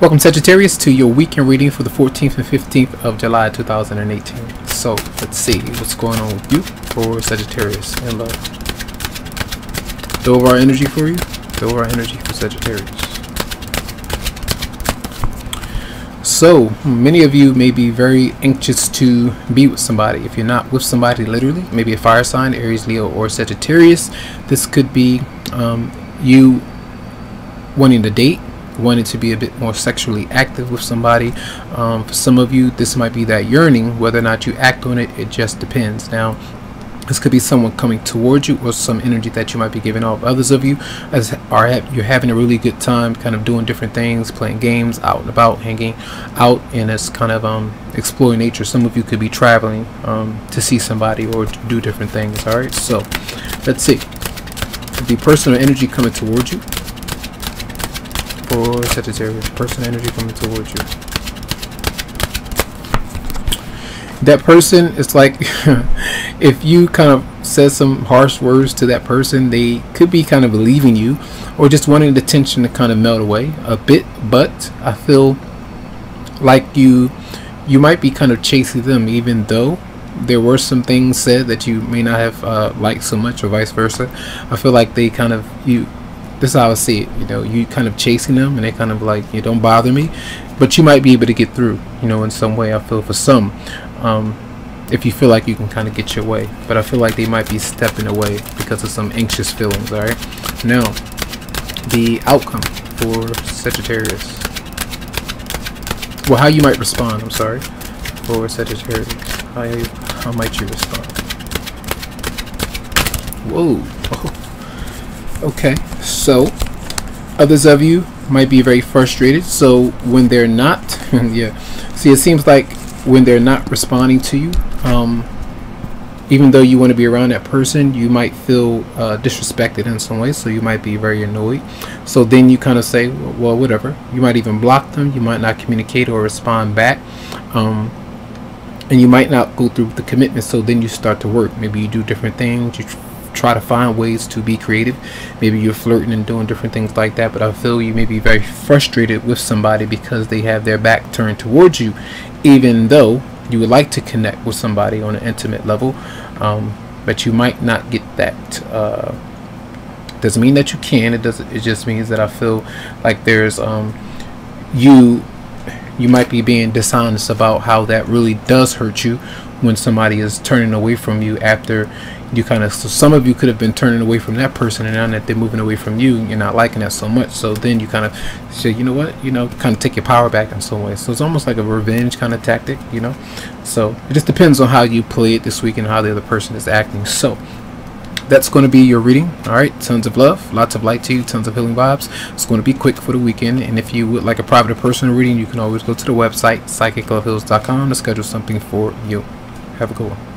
Welcome, Sagittarius, to your weekend reading for the 14th and 15th of July 2018. So let's see what's going on with you for Sagittarius and love. The overall energy for you, the overall energy for Sagittarius. So many of you may be very anxious to be with somebody. If you're not with somebody literally, maybe a fire sign, Aries, Leo, or Sagittarius, this could be you wanting to date, wanting to be a bit more sexually active with somebody. For some of you, this might be that yearning. Whether or not you act on it, it just depends. Now, this could be someone coming towards you, or some energy that you might be giving off. Others of you you're having a really good time, kind of doing different things, playing games, out and about, hanging out, and it's kind of exploring nature. Some of you could be traveling to see somebody or to do different things. All right, so let's see the personal energy coming towards you for Sagittarius. Personal energy coming towards you. That person is like, if you kind of said some harsh words to that person, they could be kind of leaving you or just wanting the tension to kind of melt away a bit. But I feel like you might be kind of chasing them, even though there were some things said that you may not have liked so much, or vice versa. I feel like they kind of, this is how I see it, you kind of chasing them, and they kind of like, you don't bother me, but you might be able to get through, in some way. I feel for some, if you feel like you can kind of get your way, but I feel like they might be stepping away because of some anxious feelings. All right, now the outcome for Sagittarius, well, how you might respond, I'm sorry, for Sagittarius, how might you respond? Whoa. Okay, so others of you might be very frustrated. So when they're not, yeah, see, it seems like when they're not responding to you, even though you want to be around that person, you might feel disrespected in some way. So you might be very annoyed. So then you kind of say, well, whatever. You might even block them. You might not communicate or respond back, and you might not go through the commitment. So then you start to work. Maybe you do different things. You try to find ways to be creative. Maybe you're flirting and doing different things like that. But I feel you may be very frustrated with somebody because they have their back turned towards you, even though you would like to connect with somebody on an intimate level, but you might not get that. Doesn't mean that you can. It just means that I feel like there's you might be being dishonest about how that really does hurt you when somebody is turning away from you after you kind of, so some of you could have been turning away from that person, and now that they're moving away from you, you're not liking that so much. So then you kind of say, you know what, kind of take your power back in some way. So it's almost like a revenge kind of tactic, so it just depends on how you play it this week and how the other person is acting. So that's going to be your reading. All right, tons of love, lots of light to you, tons of healing vibes. It's going to be quick for the weekend, and if you would like a private or personal reading, you can always go to the website psychicloveheals.com to schedule something for you. Have a good one.